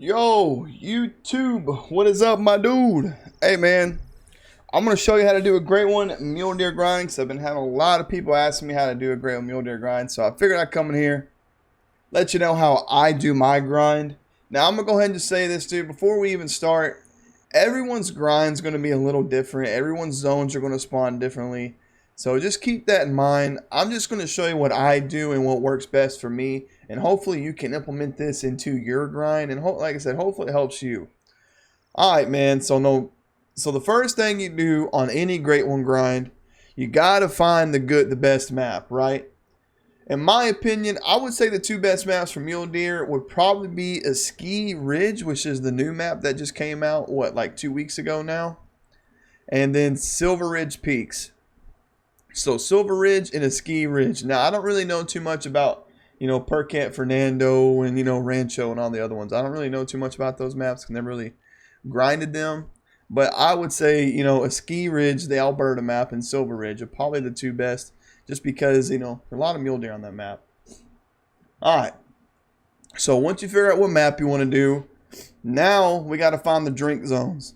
Yo, YouTube, what is up, my dude? Hey, man, I'm going to show you how to do a Great One Mule Deer grind because I've been having a lot of people asking me how to do a Great One Mule Deer grind. So I figured I'd come in here, let you know how I do my grind. Now, I'm going to go ahead and just say this, dude, before we even start, everyone's grind is going to be a little different. Everyone's zones are going to spawn differently. So just keep that in mind. I'm just going to show you what I do and what works best for me. And hopefully you can implement this into your grind. And like I said, hopefully it helps you. Alright, man. So the first thing you do on any Great One grind, you got to find the best map, right? In my opinion, I would say the two best maps for Mule Deer would probably be a Ski Ridge, which is the new map that just came out, what, like 2 weeks ago now? And then Silver Ridge Peaks. So Silver Ridge and a Ski Ridge. Now, I don't really know too much about, Percant, Fernando, and, Rancho and all the other ones. I don't really know too much about those maps because I never really grinded them. But I would say, a Ski Ridge, the Alberta map, and Silver Ridge are probably the two best just because, there are a lot of mule deer on that map. All right. So once you figure out what map you want to do, now we got to find the drink zones.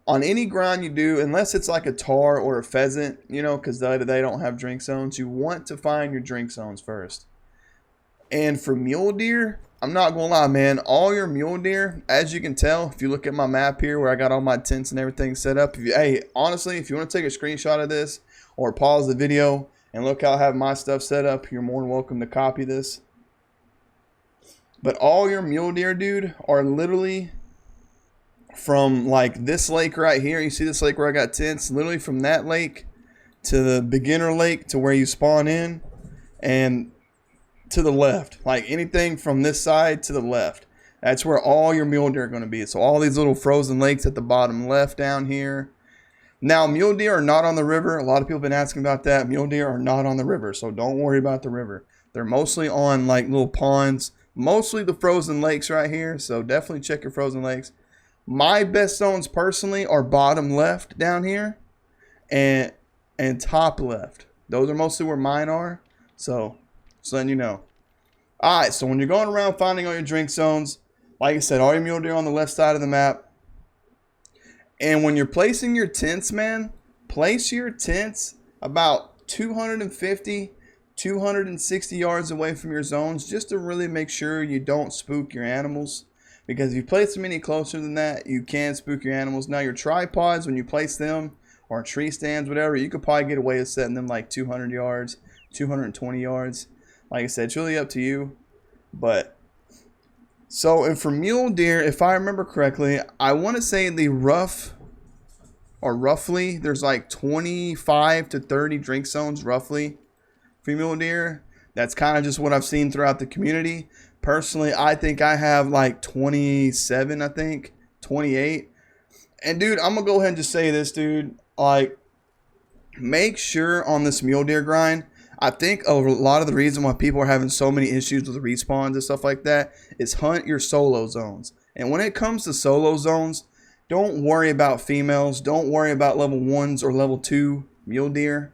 On any grind you do, unless it's like a tar or a pheasant, because they don't have drink zones, you want to find your drink zones first. And for mule deer, I'm not going to lie, man, all your mule deer, as you can tell, if you look at my map here where I got all my tents and everything set up, honestly, if you want to take a screenshot of this or pause the video and look how I have my stuff set up, you're more than welcome to copy this. But all your mule deer, dude, are literally from like this lake right here. You see this lake where I got tents? Literally from that lake to the beginner lake to where you spawn in and to the left. Like anything from this side to the left. That's where all your mule deer are going to be. So all these little frozen lakes at the bottom left down here. Now, mule deer are not on the river. A lot of people have been asking about that. Mule deer are not on the river, so don't worry about the river. They're mostly on like little ponds. Mostly the frozen lakes right here. So definitely check your frozen lakes. My best zones personally are bottom left down here and top left. Those are mostly where mine are. So, just letting you know. Alright, so when you're going around finding all your drink zones, like I said, all your mule deer on the left side of the map. And when you're placing your tents, man, place your tents about 250, 260 yards away from your zones just to really make sure you don't spook your animals. Because if you place them any closer than that, you can spook your animals. Now, your tripods, when you place them, or tree stands, whatever, you could probably get away with setting them like 200 yards, 220 yards. Like I said, it's really up to you. But, so, and for mule deer, if I remember correctly, I want to say the roughly, there's like 25 to 30 drink zones, roughly, for mule deer. That's kind of just what I've seen throughout the community. Personally, I think I have like 27, I think, 28. And dude, I'm going to go ahead and just say this, dude. Like, make sure on this mule deer grind, I think a lot of the reason why people are having so many issues with respawns and stuff like that is hunt your solo zones. And when it comes to solo zones, don't worry about females. Don't worry about level 1s or level 2 mule deer.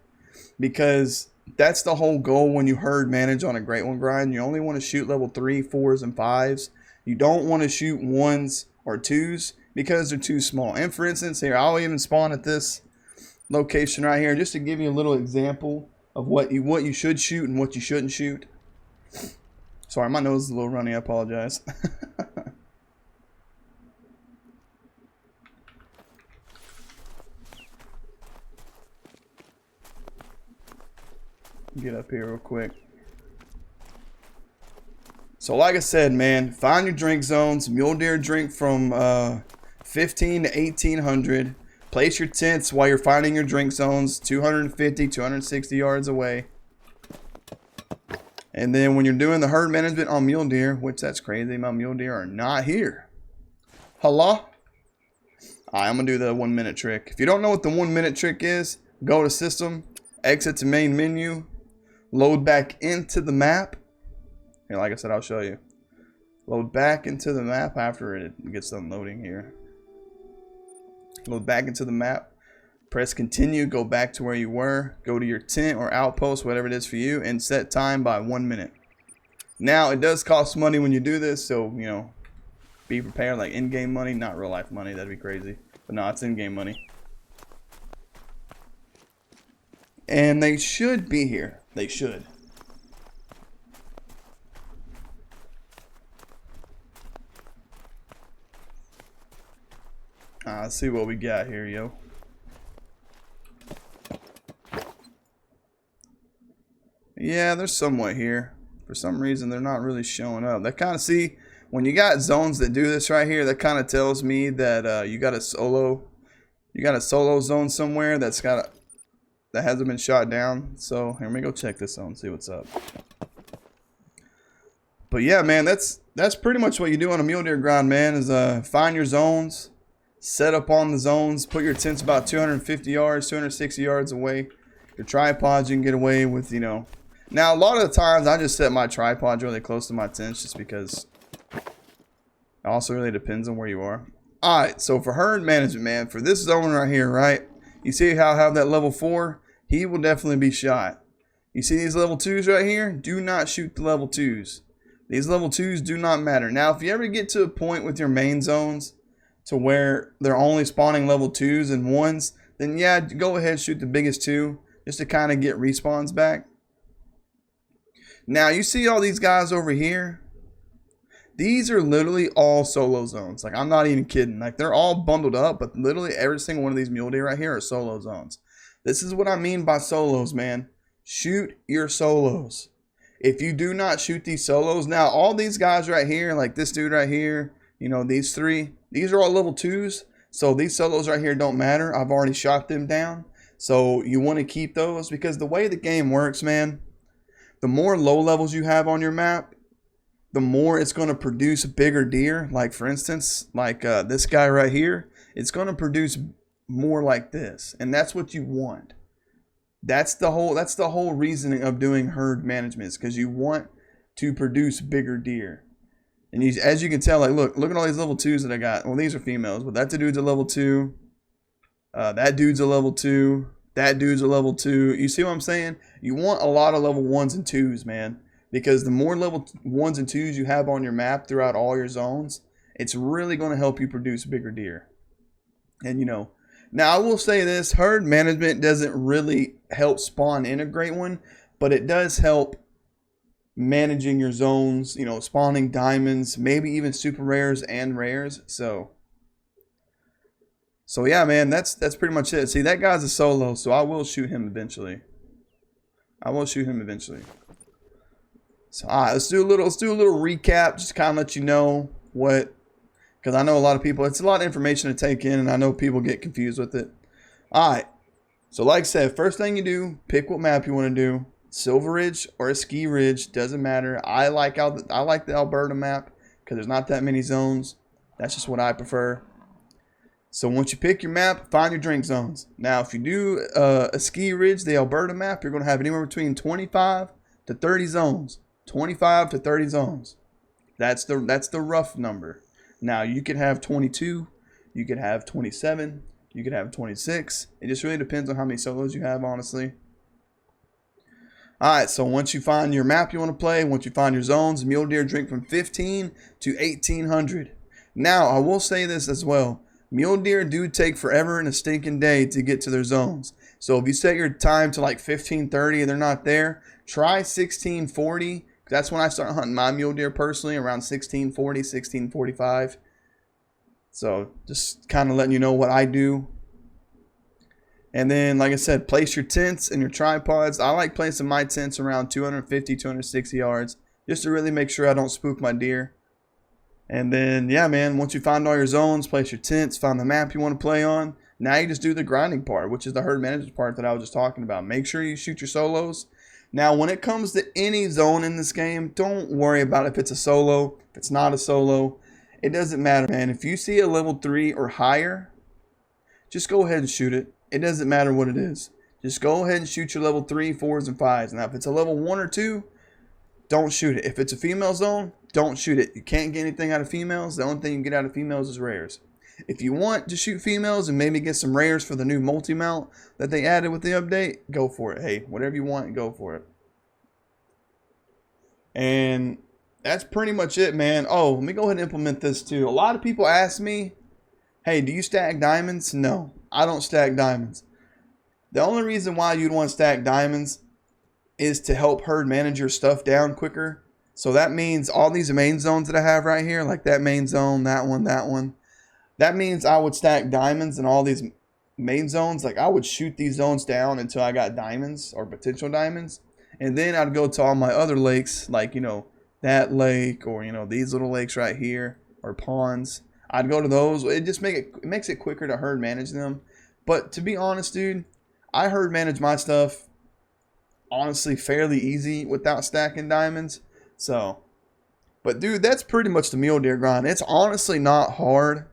Because that's the whole goal when you herd manage on a Great One grind. You only want to shoot level 3, 4s, and 5s. You don't want to shoot 1s or 2s because they're too small. And for instance, here, I'll even spawn at this location right here just to give you a little example of what you should shoot and what you shouldn't shoot. Sorry, my nose is a little runny. I apologize. Get up here real quick. So like I said, man, find your drink zones. Mule deer drink from 15 to 1800. Place your tents while you're finding your drink zones 250, 260 yards away. And then when you're doing the herd management on mule deer, which that's crazy, my mule deer are not here. Hello? Alright, I'm going to do the 1 minute trick. If you don't know what the 1 minute trick is, go to system, exit to main menu, load back into the map. Here, like I said, I'll show you. Load back into the map after it gets done loading here. Load back into the map. Press continue, go back to where you were. Go to your tent or outpost, whatever it is for you, and set time by 1 minute. Now, it does cost money when you do this, so, be prepared, like in-game money, not real life money. That'd be crazy. But no, it's in-game money. And they should be here. They should. Let's see what we got here, yo. Yeah, they're somewhat here. For some reason, they're not really showing up. That kind of, see, when you got zones that do this right here, that kind of tells me that you got a solo zone somewhere that hasn't been shot down. So here, let me go check this zone, see what's up. But yeah, man, that's pretty much what you do on a mule deer grind, man. Is find your zones, set up on the zones, put your tents about 250 yards, 260 yards away. Your tripods you can get away with, you know. Now, a lot of the times, I just set my tripods really close to my tents just because it also really depends on where you are. Alright, so for herd management, man, for this zone right here, right? You see how I have that level 4? He will definitely be shot. You see these level 2s right here? Do not shoot the level 2s. These level 2s do not matter. Now, if you ever get to a point with your main zones to where they're only spawning level 2s and 1s, then yeah, go ahead and shoot the biggest 2 just to kind of get respawns back. Now, you see all these guys over here? These are literally all solo zones. Like, I'm not even kidding. Like, they're all bundled up, but literally every single one of these mule deer right here are solo zones. This is what I mean by solos, man. Shoot your solos. If you do not shoot these solos, now, all these guys right here, like this dude right here, you know, these 3, these are all level 2s. So, these solos right here don't matter. I've already shot them down. So, you want to keep those because the way the game works, man, the more low levels you have on your map, the more it's going to produce bigger deer. Like, for instance, like this guy right here, it's going to produce more like this. And that's what you want. That's the whole reasoning of doing herd management, is because you want to produce bigger deer. And as you can tell, like, look at all these level 2s that I got. Well, these are females, but that dude's a level 2. That dude's a level 2. That dude's a level 2. You see what I'm saying? You want a lot of level 1s and 2s, man. Because the more level 1s and 2s you have on your map throughout all your zones, it's really going to help you produce bigger deer. And, you know, now I will say this. Herd management doesn't really help spawn in a Great One, but it does help managing your zones, you know, spawning diamonds, maybe even super rares and rares. So yeah, man, that's pretty much it. See, that guy's a solo, so I will shoot him eventually. So alright, let's do a little recap, just to kind of let you know what, because I know a lot of people, it's a lot of information to take in, and I know people get confused with it. Alright, so like I said, first thing you do, pick what map you want to do. Silver Ridge or a Ski Ridge, doesn't matter. I like the Alberta map because there's not that many zones. That's just what I prefer. So once you pick your map, find your drink zones. Now, if you do a Ski Ridge, the Alberta map, you're going to have anywhere between 25 to 30 zones. 25 to 30 zones. That's the rough number. Now, you could have 22, you could have 27, you could have 26. It just really depends on how many solos you have, honestly. Alright, so once you find your map you want to play, once you find your zones, mule deer drink from 15 to 1800. Now, I will say this as well. Mule deer do take forever and a stinking day to get to their zones. So if you set your time to like 15:30 and they're not there, try 16:40. That's when I start hunting my mule deer personally, around 16:40, 16:45. So just kind of letting you know what I do. And then, like I said, place your tents and your tripods. I like placing my tents around 250, 260 yards just to really make sure I don't spook my deer. And then, yeah, man, once you find all your zones, place your tents, find the map you want to play on, now you just do the grinding part, which is the herd management part that I was just talking about. Make sure you shoot your solos. Now, when it comes to any zone in this game, don't worry about if it's a solo, if it's not a solo. It doesn't matter, man. If you see a level 3 or higher, just go ahead and shoot it. It doesn't matter what it is. Just go ahead and shoot your level 3, 4s, and 5s. Now, if it's a level 1 or 2, don't shoot it. If it's a female zone, don't shoot it. You can't get anything out of females. The only thing you can get out of females is rares. If you want to shoot females and maybe get some rares for the new multi-mount that they added with the update, go for it. Hey, whatever you want, go for it. And that's pretty much it, man. Oh, let me go ahead and implement this too. A lot of people ask me, hey, do you stack diamonds? No, I don't stack diamonds. The only reason why you'd want to stack diamonds is to help herd manage your stuff down quicker. So that means all these main zones that I have right here, like that main zone, that one. That means I would stack diamonds in all these main zones. Like I would shoot these zones down until I got diamonds or potential diamonds. And then I'd go to all my other lakes, like, you know, that lake or, you know, these little lakes right here or ponds. I'd go to those. It just makes it quicker to herd manage them. But to be honest, dude, I herd manage my stuff honestly fairly easy without stacking diamonds. So, but dude, that's pretty much the mule deer grind. It's honestly not hard.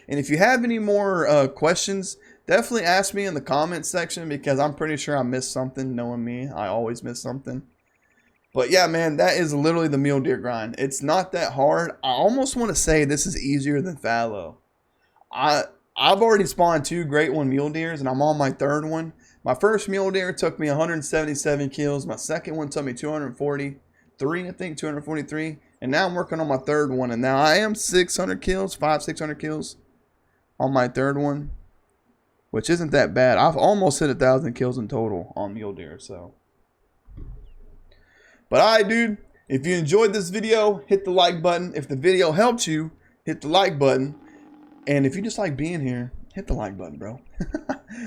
And if you have any more questions, definitely ask me in the comments section, because I'm pretty sure I missed something. Knowing me, I always miss something. But yeah, man, that is literally the mule deer grind. It's not that hard. I almost want to say this is easier than fallow. I've already spawned 2 Great One Mule Deers, and I'm on my 3rd one. My first mule deer took me 177 kills. My second one took me 243, I think, 243. And now I'm working on my 3rd one, and now I am 600 kills, 600 kills on my 3rd one, which isn't that bad. I've almost hit 1,000 kills in total on mule deer, so. But alright, dude, if you enjoyed this video, hit the like button. If the video helped you, hit the like button. And if you just like being here, hit the like button, bro.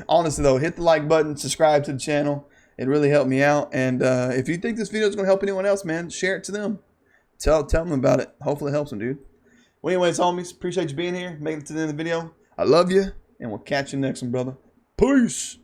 Honestly though, hit the like button, subscribe to the channel. It really helped me out. And if you think this video is going to help anyone else, man, share it to them. Tell them about it. Hopefully it helps them, dude. Well, anyways, homies, appreciate you being here, making it to the end of the video. I love you, and we'll catch you next one, brother. Peace.